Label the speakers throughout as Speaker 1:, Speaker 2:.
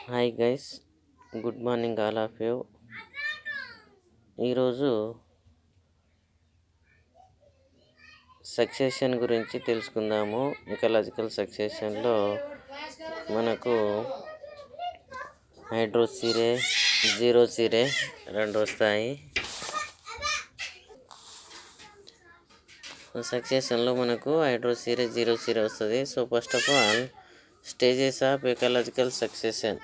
Speaker 1: Hi guys, good morning all of you. ఈరోజు succession గురించి తెలుసుకుందాము. ఎకలాజికల్ సక్సెషన్లో మనకు హైడ్రోసిరే, జీరోసిరే రెండు వస్తాయి. సక్సెషన్లో మనకు హైడ్రోసిరే, జీరోసిరే వస్తుంది. So first of all stages of ecological succession.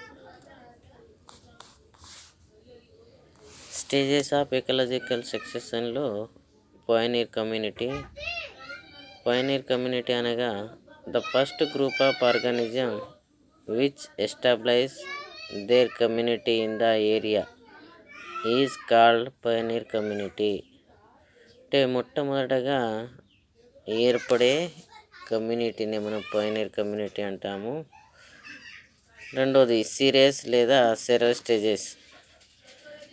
Speaker 1: Stages of ecological సక్సెషన్లో పయనీర్ కమ్యూనిటీ అనగా the first group of organism which establish their community in the area is called pioneer community. అంటే మొట్టమొదటగా ఏర్పడే కమ్యూనిటీని మనం Pioneer community అంటాము. రెండోది series లేదా cereal stages.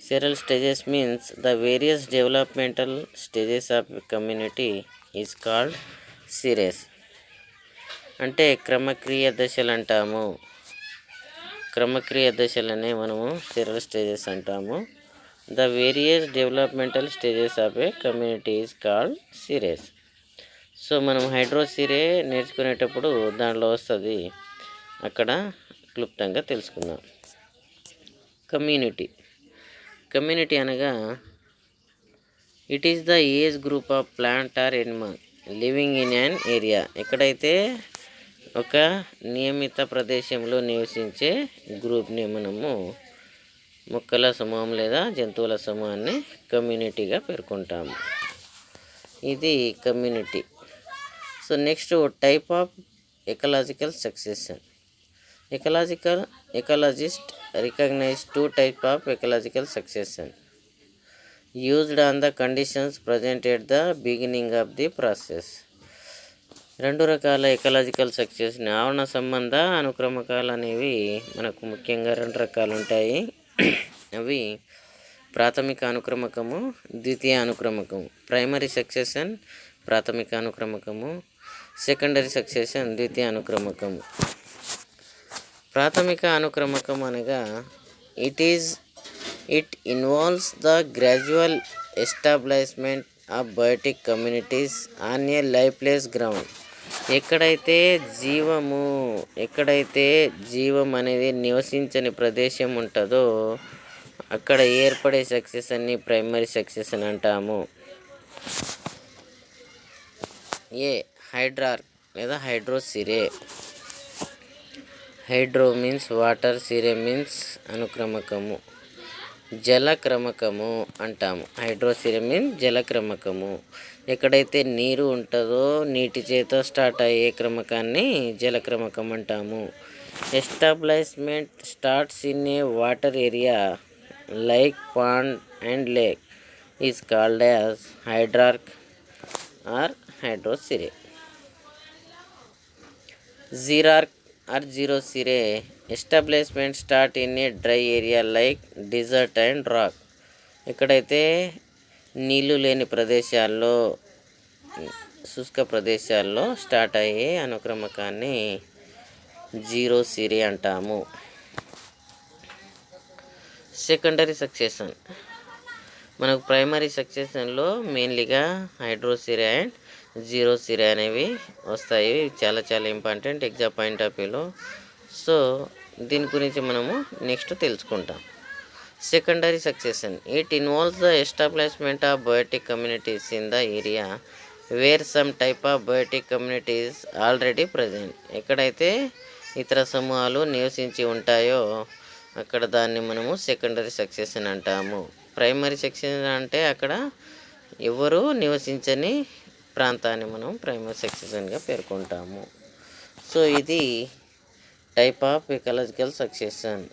Speaker 1: Several stages means the various developmental stages of community is called series. అంటే క్రమక్రియ దశలు అంటాము. క్రమక్రియ దశలనే మనము సెరల్ స్టేజెస్ అంటాము. The various developmental stages of A community is called series. So మనం హైడ్రోసిరే నేర్చుకునేటప్పుడు దానిలో వస్తుంది, అక్కడ క్లుప్తంగా తెలుసుకుందాం. కమ్యూనిటీ అనగా it is the age group of plant are Animal living in an area. ఎక్కడైతే ఒక నియమిత ప్రదేశంలో నివసించే గ్రూప్ని మనము మొక్కల సమూహం లేదా జంతువుల సమూహాన్ని కమ్యూనిటీగా పేర్కొంటాము. ఇది community. So next type of ecological succession. Ecologists recognize two types of ecological succession used on the conditions present at the beginning of the process. రెండు రకాల ఎకలాజికల్ సక్సెషన్, ఆవరణ సంబంధ అనుక్రమకాలు అనేవి మనకు ముఖ్యంగా రెండు రకాలు ఉంటాయి. అవి ప్రాథమిక అనుక్రమకము, ద్వితీయ అనుక్రమకము. ప్రైమరీ సక్సెషన్ ప్రాథమిక అనుక్రమకము, సెకండరీ సక్సెషన్ ద్వితీయ అనుక్రమకము. ప్రాథమిక అనుక్రమకం అనగా it involves the gradual establishment of biotic communities on a lifeless ground. ఎక్కడైతే జీవం అనేది నివసించని ప్రదేశం ఉంటుందో అక్కడ ఏర్పడే సక్సెషన్ని ప్రైమరీ సక్సెషన్ అంటాము. హైడ్రార్క్ లేదా హైడ్రోసిరే. Hydro means water, sere means అనుక్రమకము, జలక్రమకము అంటాము. హైడ్రోసిరే మీన్స్ జలక్రమకము. ఎక్కడైతే నీరు ఉంటుందో నీటి చేత స్టార్ట్ అయ్యే క్రమకాన్ని జలక్రమకం అంటాము. Establishment starts in a water area like pond and lake is called as hydrarch or hydrosere. Xerarch or xerosere. Establishment start in a dry area like desert and rock. ఎక్కడైతే నీళ్లు లేని ప్రదేశాల్లో, శుష్క ప్రదేశాల్లో స్టార్ట్ అయ్యే అనుక్రమకాన్ని జీరోసిరే అంటాము. Secondary succession. మనకు ప్రైమరీ సక్సెషన్లో మెయిన్లీగా హైడ్రోసిరే అండ్ జీరోసిరే అనేవి వస్తాయి. చాలా చాలా ఇంపార్టెంట్ ఎగ్జామ్ పాయింట్ ఆఫ్ వ్యూలో. సో దీని గురించి మనము నెక్స్ట్ తెలుసుకుంటాం. Secondary succession it involves the establishment of biotic communities in the area where some type of biotic communities already present. ఎక్కడైతే ఇతర సమూహాలు నివసించి ఉంటాయో అక్కడ దాన్ని మనము సెకండరీ సక్సెషన్ అంటాము. ప్రైమరీ సక్సెషన్ అంటే అక్కడ ఎవరు నివసించని ప్రాంతాన్ని మనం ప్రైమరీ సక్సెషన్గా పేర్కొంటాము. సో ఇది type of ecological succession.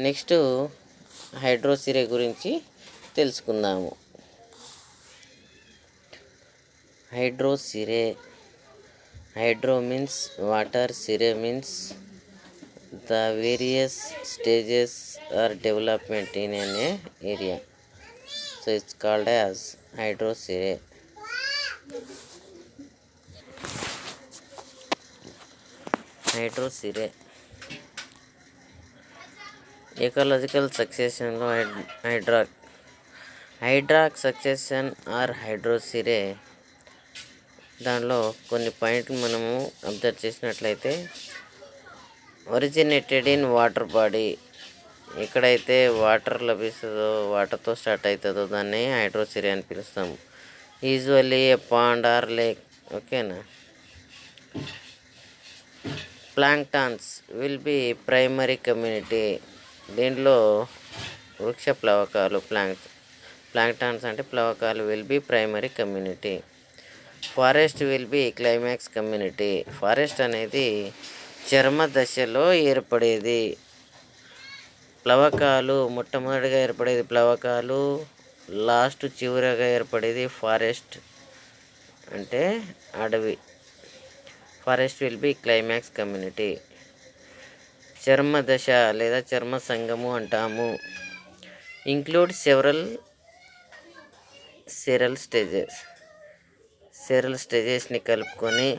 Speaker 1: Next hydrosere గురించి తెలుసుకుందాము. Hydrosere. Hydro means water, sere means the various stages or development in an area. So it's called as hydrosere. Hydrosere ecological సక్సెషన్లో హైడ్రాక్ సక్సెషన్ ఆర్ హైడ్రోసిరే, దానిలో కొన్ని పాయింట్లు మనము observe చేసినట్లయితే, originated in water body, ఎక్కడైతే water లభిస్తుందో, వాటర్తో start అవుతుందో దాన్ని హైడ్రోసిరే అని పిలుస్తాము. Usually a pond or lake. ఓకేనా. Planktons will be primary community, దీంట్లో వృక్ష ప్లవకాలు ప్లాంక్టాన్స్ అంటే ప్లవకాలు will be primary community. Forest will be climax community, forest అనేది చర్మ దశలో ఏర్పడేది. ప్లవకాలు మొట్టమొదటిగా ఏర్పడేది ప్లవకాలు, లాస్ట్ చివరగా ఏర్పడేది ఫారెస్ట్ అంటే అడవి. Forest will be climax community. చర్మ దశ లేదా చర్మ సంఘము అంటాము. ఇంక్లూడ్ సెరల్ స్టేజెస్ని కలుపుకొని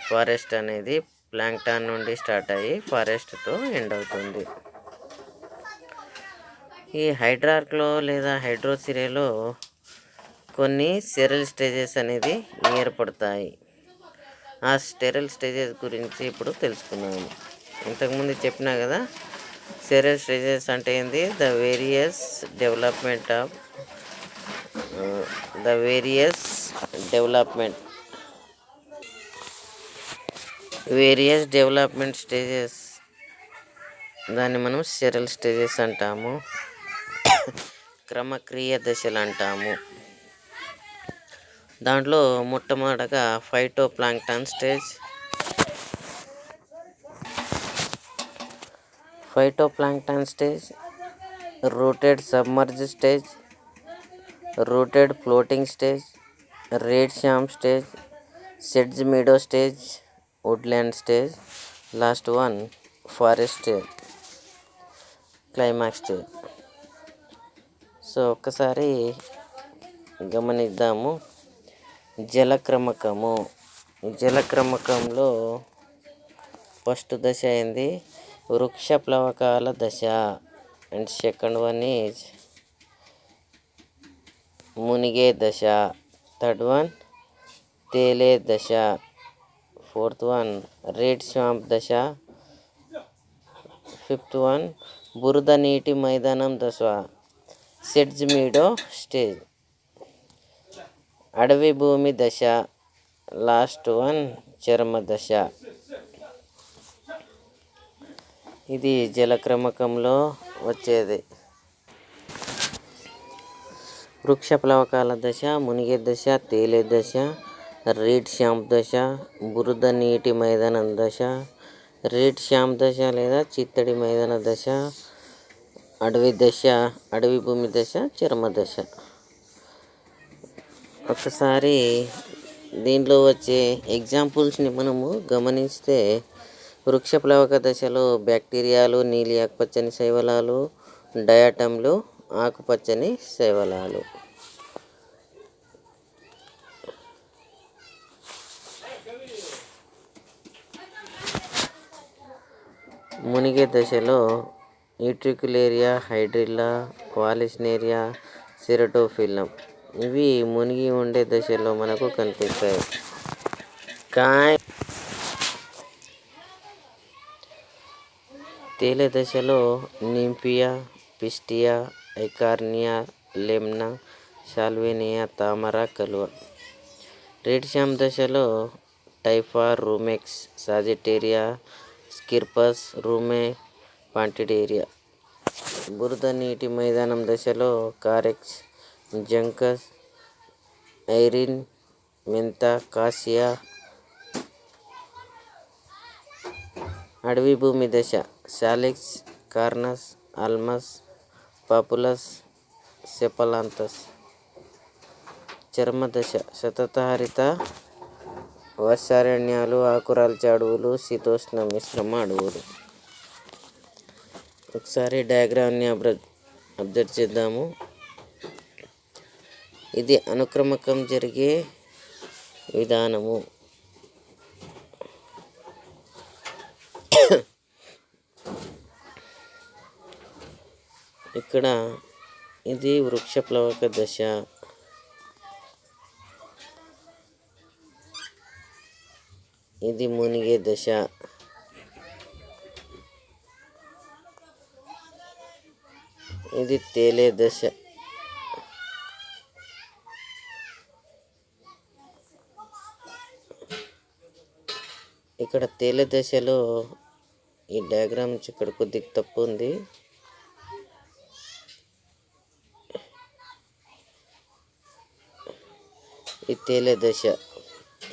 Speaker 1: ఫారెస్ట్ అనేది ప్లాంక్టాన్ నుండి స్టార్ట్ అయ్యి ఫారెస్ట్తో ఎండ్ అవుతుంది. ఈ హైడ్రాక్లో లేదా హైడ్రోసిరేలో కొన్ని సెరల్ స్టేజెస్ అనేది ఏర్పడతాయి. ఆ స్టెరల్ స్టేజెస్ గురించి ఇప్పుడు తెలుసుకున్నాము. ఇంతకుముందు చెప్పినా కదా, సెరల్ స్టేజెస్ అంటే ఏంది? ద వేరియస్ డెవలప్మెంట్ స్టేజెస్, దాన్ని మనం సెరల్ స్టేజెస్ అంటాము. క్రమక్రియ దశలు అంటాము. దాంట్లో మొట్టమొదటగా phytoplankton stage, rooted submerged stage, rooted floating stage, reed swamp stage, sedge meadow stage, woodland stage, last one forest climax stage. So ఒక్కసారి గమనిద్దాము. జలక్రమకంలో ఫస్ట్ దశ అయింది వృక్ష ప్లవకాల దశ, అండ్ సెకండ్ వన్ ఈజ్ మునిగే దశ, థర్డ్ వన్ తేలే దశ, ఫోర్త్ వన్ రెడ్ స్వాంప్ దశ, ఫిఫ్త్ వన్ బురద నీటి మైదానం దశ, సెడ్జ్ మీడో స్టేజ్, అడవి భూమి దశ, లాస్ట్ వన్ చర్మ దశ. ఇది జలక్రమకంలో వచ్చేది. వృక్ష ప్లవకాల దశ, మునిగే దశ, తేలే దశ, రెడ్ షాంప్ దశ, బురద నీటి మైదానం దశ, రెడ్ షాంప్ దశ లేదా చిత్తడి మైదాన దశ, అడవి భూమి దశ, చర్మ దశ. ఒకసారి దీంట్లో వచ్చే ఎగ్జాంపుల్స్ని మనము గమనిస్తే, వృక్ష ప్లవక దశలో బ్యాక్టీరియాలు, నీలి ఆకుపచ్చని శైవలాలు, డయాటంలు, ఆకుపచ్చని శైవలాలు. మునిగే దశలో యూట్రికులేరియా, హైడ్రిల్లా, వాలిస్నేరియా, సెరటోఫిల్లం ఇవి మునిగి ఉండే దశలో మనకు కనిపిస్తాయి. తేలే దశలో నింఫియా, పిస్టియా, ఐకార్నియా, లెమ్నా, సాల్వేనియా, తామర, కలువ. రెడ్ షామ్ దశలో టైఫా, రూమెక్స్, సాజిటేరియా, స్కిర్పస్, రూమే, పాంటిడేరియా. బురద నీటి మైదానం దశలో కారెక్స్, జంకస్, ఐరిన్, మెంతా, కాసియా. అడవి భూమి దశ సాలిక్స్, కార్నస్, ఆల్మస్, పాపులస్, సెపలాంతస్. చర్మ దశ సతతహరిత వర్షారణ్యాలు, ఆకురాల్చే అడవులు, శీతోష్ణ మిశ్రమ అడవులు. ఒకసారి డయాగ్రామ్ని అబ్జర్వ్ చేద్దాము. ఇది అనుక్రమకం జరిగే విధానము. ఇక్కడ ఇది వృక్షప్లవక దశ. ఇది మునిగే దశ. ఇది తేలే దశ. ఇక్కడ తేలే దశలో ఈ డయాగ్రామ్ నుంచి ఇక్కడ కొద్దిగా తప్పు ఉంది. ఇది తేలే దశ.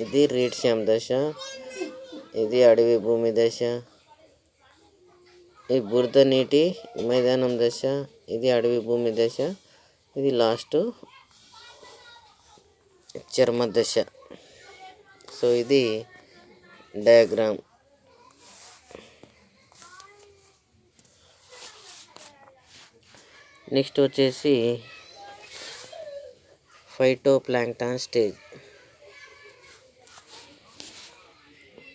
Speaker 1: ఇది రీడ్ శ్యామ్ దశ. ఇది అడవి భూమి దశ. ఈ బురద నీటి మైదానం దశ. ఇది అడవి భూమి దశ. ఇది లాస్ట్ చర్మ దశ. సో ఇది డయాగ్రామ్. నెక్స్ట్ వచ్చేసి phyto plankton stage.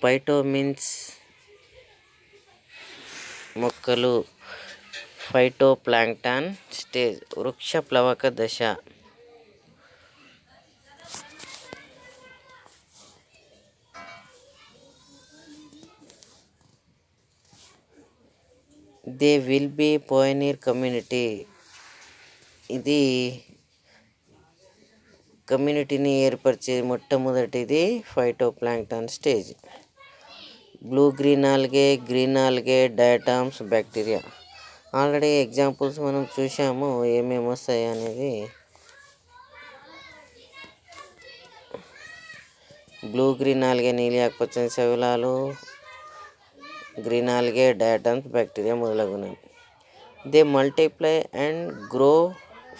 Speaker 1: Phyto means మొక్కలు. ఫైటో ప్లాంక్టాన్ స్టేజ్ వృక్ష ప్లవక దశ. They will be pioneer community. ఇది కమ్యూనిటీని ఏర్పరిచే మొట్టమొదటిది phyto plankton stage. Blue green algae, diatoms, bacteria. Already examples మనం చూసాము ఏమేమి వస్తాయి అనేది. బ్లూ గ్రీన్ ఆల్గే నీలి ఆకుపచ్చని శైవలాలు, గ్రీన్ ఆల్గే, డయాటామ్స్, బ్యాక్టీరియా మొదలగునవి. They multiply and grow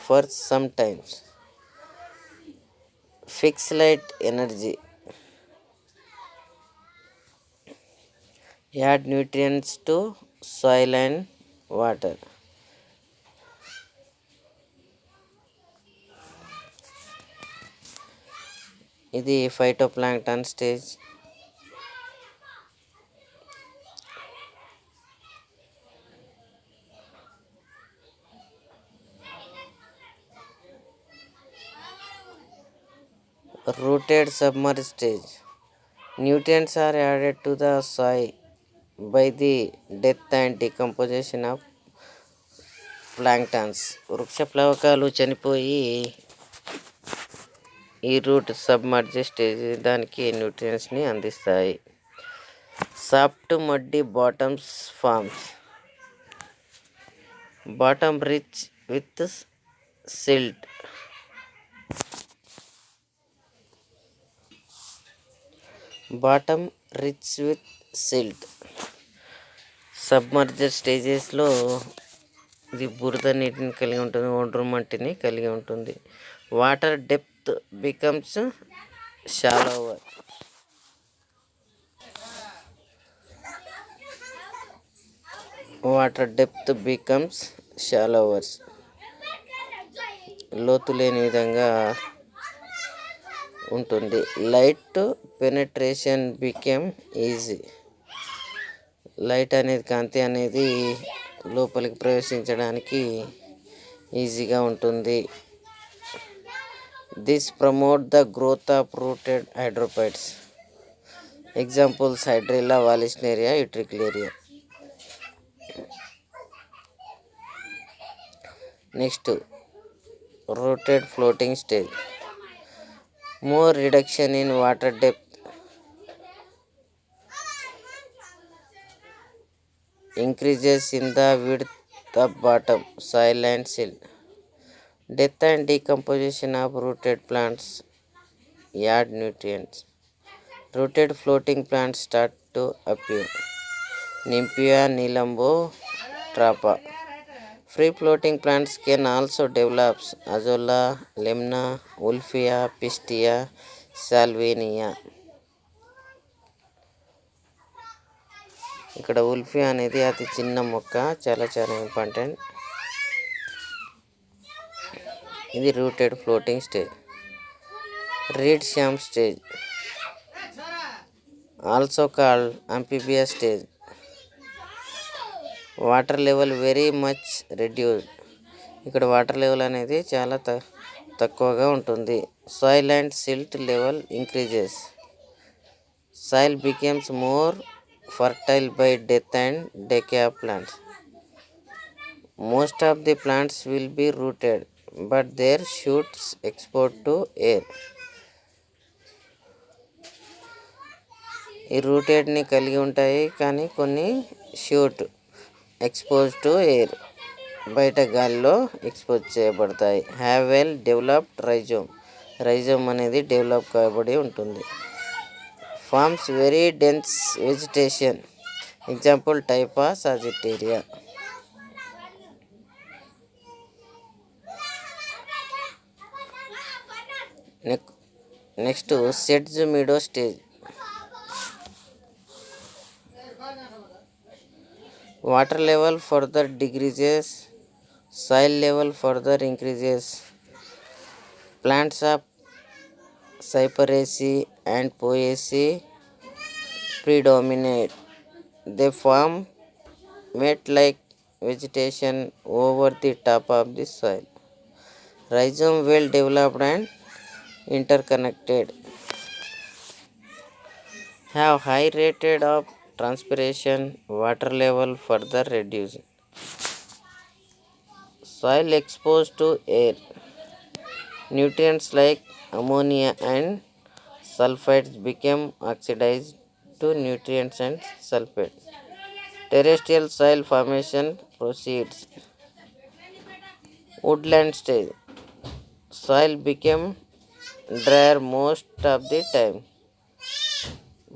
Speaker 1: for some times. Fix light energy. Add nutrients to soil and water. ఇది phytoplankton stage. Rooted submerged stage. Nutrients are added to the soil by the death and decomposition of planktons. వృక్ష ప్లవకాలు చనిపోయి ఈ route submerge stage దానికి న్యూట్రియంట్స్ని అందిస్తాయి. Soft muddy bottoms forms. Bottom rich with silt. Bottom rich with silt. Submerged స్టేజెస్లో ఇది బురద నీటిని కలిగి ఉంటుంది, ఒండ్రు మట్టిని కలిగి ఉంటుంది. Water depth becomes shallower. Water depth becomes shallowers. లోతు లేని విధంగా ఉంటుంది. Light penetration became easy. Light అనేది కాంతి అనేది లోపలికి ప్రవేశించడానికి ఈజీగా ఉంటుంది. This promote the growth of rooted hydrophytes. Examples hydrilla, vallisneria, utricularia. Next rooted floating stage. More reduction in water depth. Increases in the width of bottom, soil and silt. Death and decomposition of rooted plants add nutrients. Rooted floating plants start to appear. Nymphaea, Nilambo, Trapa. Free floating plants can also develop. Azolla, Lemna, Wolffia, Pistia, Salvinia. ఇక్కడ ఉల్ఫియా అనేది అతి చిన్న మొక్క, చాలా important. ఇది rooted floating stage. Reed swamp stage, also called amphibious stage. Water level very much reduced. ఇక్కడ water level అనేది చాలా తక్కువగా ఉంటుంది. Soil and silt level increases. Soil becomes more fertile by death and decay of plants. Most of the plants will be rooted, but their shoots exposed to air. ఈ రూటెడ్ని కలిగి ఉంటాయి, కానీ కొన్ని షూట్ ఎక్స్పోజ్ టు ఎయిర్, బయట గాలిలో expose చేయబడతాయి. Have well developed rhizome. Rhizome అనేది develop కాబడి ఉంటుంది. Forms very dense vegetation. Example Typha sagittaria. Next sedge meadow stage. Water level further decreases, soil level further increases. Plants of Cyperaceae and Poaceae predominate. They form mat-like vegetation over the top of the soil. Rhizome well developed and interconnected. Have high rate of transpiration. Water level further reduced. Soil exposed to air. Nutrients like ammonia and sulfides become oxidized to nutrients and sulfate. Terrestrial soil formation proceeds. Woodland stage. Soil became drier most of the time.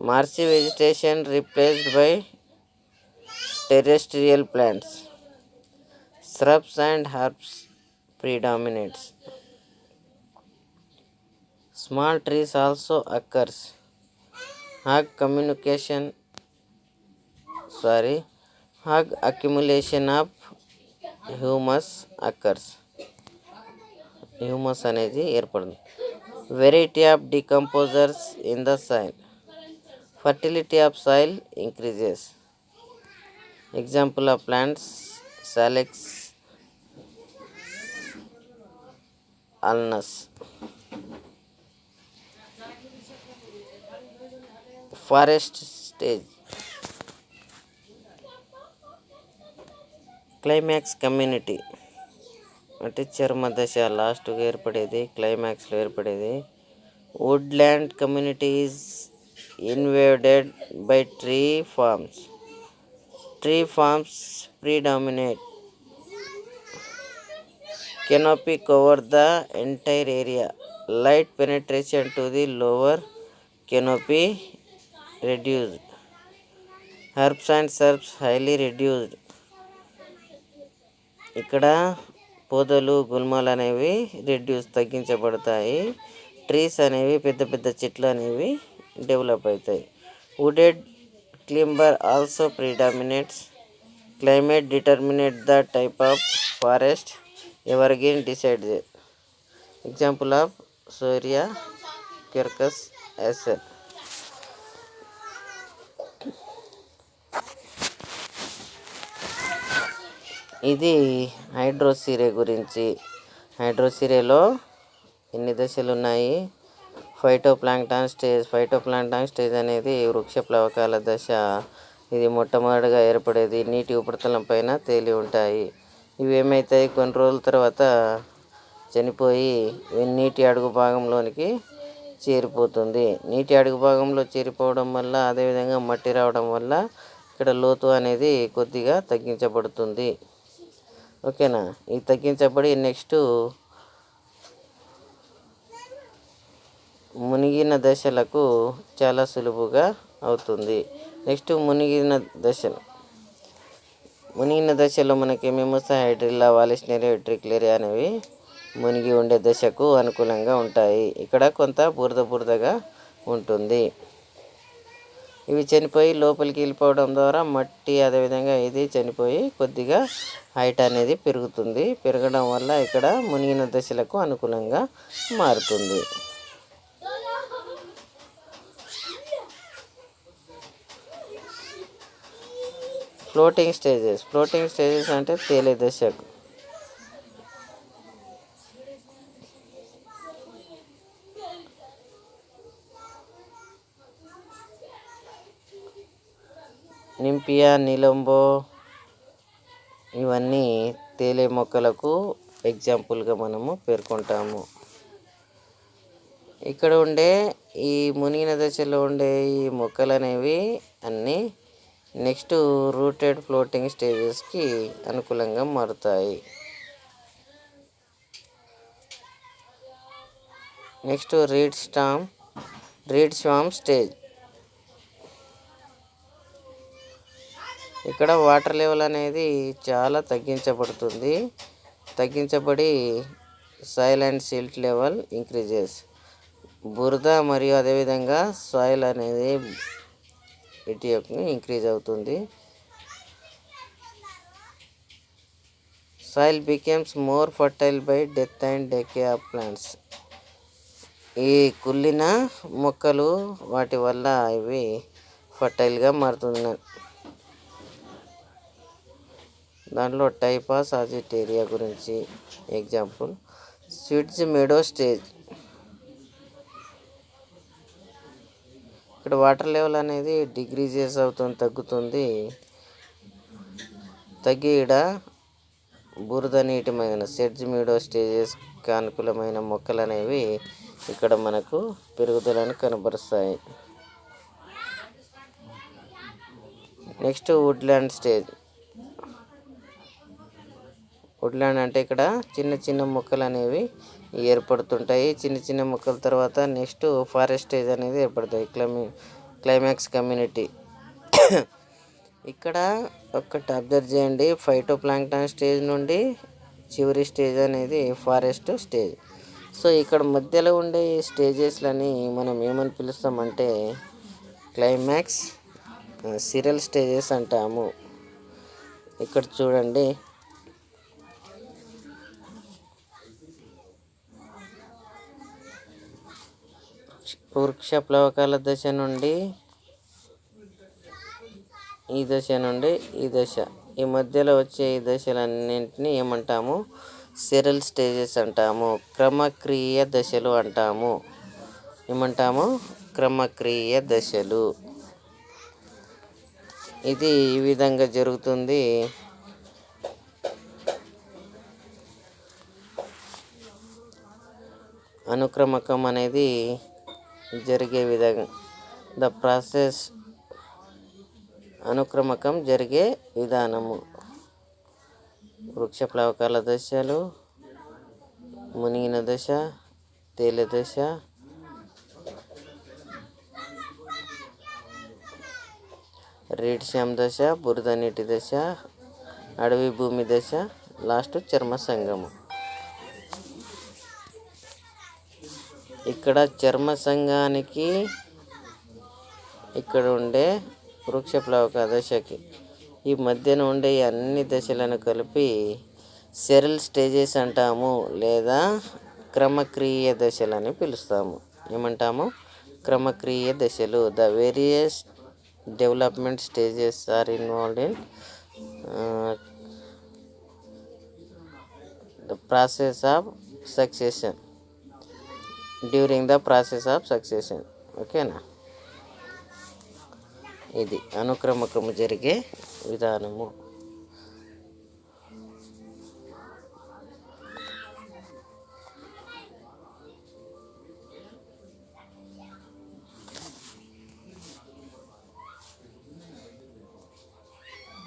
Speaker 1: Marshy vegetation replaced by terrestrial plants. Shrubs and herbs predominates. Small trees also occurs. Hug accumulation of humus occurs. Humus అనేది ఏర్పడుతుంది. Variety of decomposers in the soil. Fertility of soil increases. Example of plants Salix alnus. Forest stage. Climax community అంటే చర్మ దశ లాస్ట్గా ఏర్పడేది, క్లైమాక్స్లో ఏర్పడేది. Woodland community is invaded by tree forms. Tree forms predominate. Canopy cover the entire area. Light penetration to the lower canopy reduced. Herbs and shrubs highly reduced. ఇక్కడ పొదలు గుల్మాలు అనేవి తగ్గించబడతాయి. ట్రీస్ అనేవి పెద్ద పెద్ద చెట్లు అనేవి డెవలప్ అవుతాయి. వుడెడ్ క్లింబర్ also predominates. Climate determinate the type of forest. Evergreen decides. Example of Soria quercus acer. ఇది హైడ్రోసిరే గురించి. హైడ్రోసిరేలో ఎన్ని దశలు ఉన్నాయి? ఫైటోప్లాంక్టాన్ స్టేజ్ అనేది వృక్ష ప్లవకాల దశ. ఇది మొట్టమొదటిగా ఏర్పడేది. నీటి ఉపరితలం పైన తేలి ఉంటాయి. ఇవి ఏమవుతాయి, కొన్ని రోజుల తర్వాత చనిపోయి నీటి అడుగు భాగంలోనికి చేరిపోతుంది. నీటి అడుగు భాగంలో చేరిపోవడం వల్ల, అదేవిధంగా మట్టి రావడం వల్ల ఇక్కడ లోతు అనేది కొద్దిగా తగ్గించబడుతుంది. ఓకేనా? ఇది తగ్గించబడి నెక్స్ట్ మునిగిన దశలకు చాలా సులువుగా అవుతుంది. నెక్స్ట్ మునిగిన దశలో మనకి ఏమేమి వస్తాయి? హైడ్రిల్లా, వాలిస్నేరియా, వెట్రిక్లేరియా అనేవి మునిగి ఉండే దశకు అనుకూలంగా ఉంటాయి. ఇక్కడ కొంత బురదగా ఉంటుంది. ఇవి చనిపోయి లోపలికి వెళ్ళిపోవడం ద్వారా మట్టి, అదేవిధంగా ఇది చనిపోయి కొద్దిగా హైట్ అనేది పెరుగుతుంది. పెరగడం వల్ల ఇక్కడ మునిగిన దశలకు అనుకూలంగా మారుతుంది. ఫ్లోటింగ్ స్టేజెస్ అంటే తేలే దశకు. ఒలింపియా, నిలంబో ఇవన్నీ తేలే మొక్కలకు ఎగ్జాంపుల్గా మనము పేర్కొంటాము. ఇక్కడ ఉండే ఈ మునిగిన దశలో ఉండే ఈ మొక్కలు అనేవి అన్నీ నెక్స్ట్ రూటెడ్ ఫ్లోటింగ్ స్టేజెస్కి అనుకూలంగా మారుతాయి. Next reed swamp stage. ఇక్కడ వాటర్ లెవెల్ అనేది చాలా తగ్గించబడి soil and silt level increases. బురద మరియు అదేవిధంగా సాయిల్ అనేది ఇటు ఇంక్రీజ్ అవుతుంది. Soil becomes more fertile by death and decay of plants. ఈ కుళ్ళిన మొక్కలు వాటి వల్ల ఇవి ఫర్టైల్గా మారుతున్నాయి. దాంట్లో టైపా సాజిటేరియా గురించి ఎగ్జాంపుల్. స్విట్జ్ మెడో స్టేజ్. ఇక్కడ వాటర్ లెవెల్ అనేది డిక్రీజెస్ తగ్గుతుంది. ఈడ బురద నీటిమైన సెడ్జ్ మీడో స్టేజెస్కి అనుకూలమైన మొక్కలు అనేవి ఇక్కడ మనకు పెరుగుదలను కనబరుస్తాయి. Next woodland stage. వుడ్లాండ్ అంటే ఇక్కడ చిన్న చిన్న మొక్కలు అనేవి ఏర్పడుతుంటాయి. చిన్న మొక్కల తర్వాత నెక్స్ట్ ఫారెస్ట్ స్టేజ్ అనేది ఏర్పడుతాయి. Climax community. ఇక్కడ ఒక్కటి అబ్జర్వ్ చేయండి, ఫైటోప్లాంక్టన్ స్టేజ్ నుండి చివరి స్టేజ్ అనేది ఫారెస్ట్ స్టేజ్. సో ఇక్కడ మధ్యలో ఉండే స్టేజెస్లని మనం ఏమని పిలుస్తామంటే క్లైమాక్స్ సిరల్ స్టేజెస్ అంటాము. ఇక్కడ చూడండి, వృక్ష ప్లవకాల దశ నుండి ఈ దశ ఈ మధ్యలో వచ్చే ఈ దశలన్నింటినీ ఏమంటాము? సిరల్ స్టేజెస్ అంటాము. క్రమక్రియ దశలు అంటాము. ఏమంటాము? క్రమక్రియ దశలు. ఇది ఈ విధంగా జరుగుతుంది. అనుక్రమకం అనేది జరిగే విధంగా అనుక్రమకం జరిగే విధానము. వృక్ష ప్లవకాల దశలు, మునిగిన దశ, తేలే దశ, రీడ్ శ్యామ్ దశ, బురద నీటి దశ, అడవి భూమి దశ, లాస్ట్ చర్మ సంగము. ఇక్కడ చర్మ సంఘానికి ఇక్కడ ఉండే వృక్ష ప్లవక దశకి ఈ మధ్యన ఉండే అన్ని దశలను కలిపి సెరల్ స్టేజెస్ అంటాము, లేదా క్రమక్రియ దశలని పిలుస్తాము. ఏమంటాము? క్రమక్రియ దశలు. The various development stages are involved in the process of succession. During the process of succession. ఓకేనా? ఇది అనుక్రమకము జరిగే విధానము.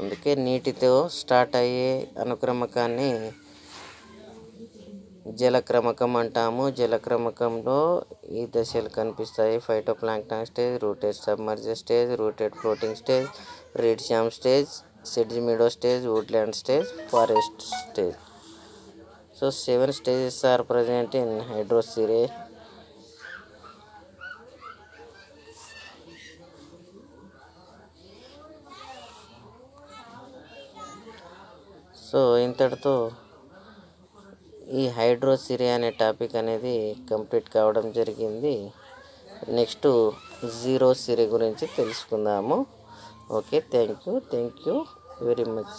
Speaker 1: అందుకే నీటితో స్టార్ట్ అయ్యే అనుక్రమకాన్ని జలక్రమకం అంటాము. జలక్రమకంలో ఈ దశలు కనిపిస్తాయి: phytoplankton stage, rooted submerged stage, rooted floating stage, reed swamp stage, sedge meadow stage, woodland stage, forest stage. So 7 stages are present in hydrocereae. So ఇంతటితో ఈ హైడ్రోసిరియా అనే టాపిక్ అనేది కంప్లీట్ కావడం జరిగింది. నెక్స్ట్ జీరోసిరియా గురించి తెలుసుకుందాము. Okay, thank you very much.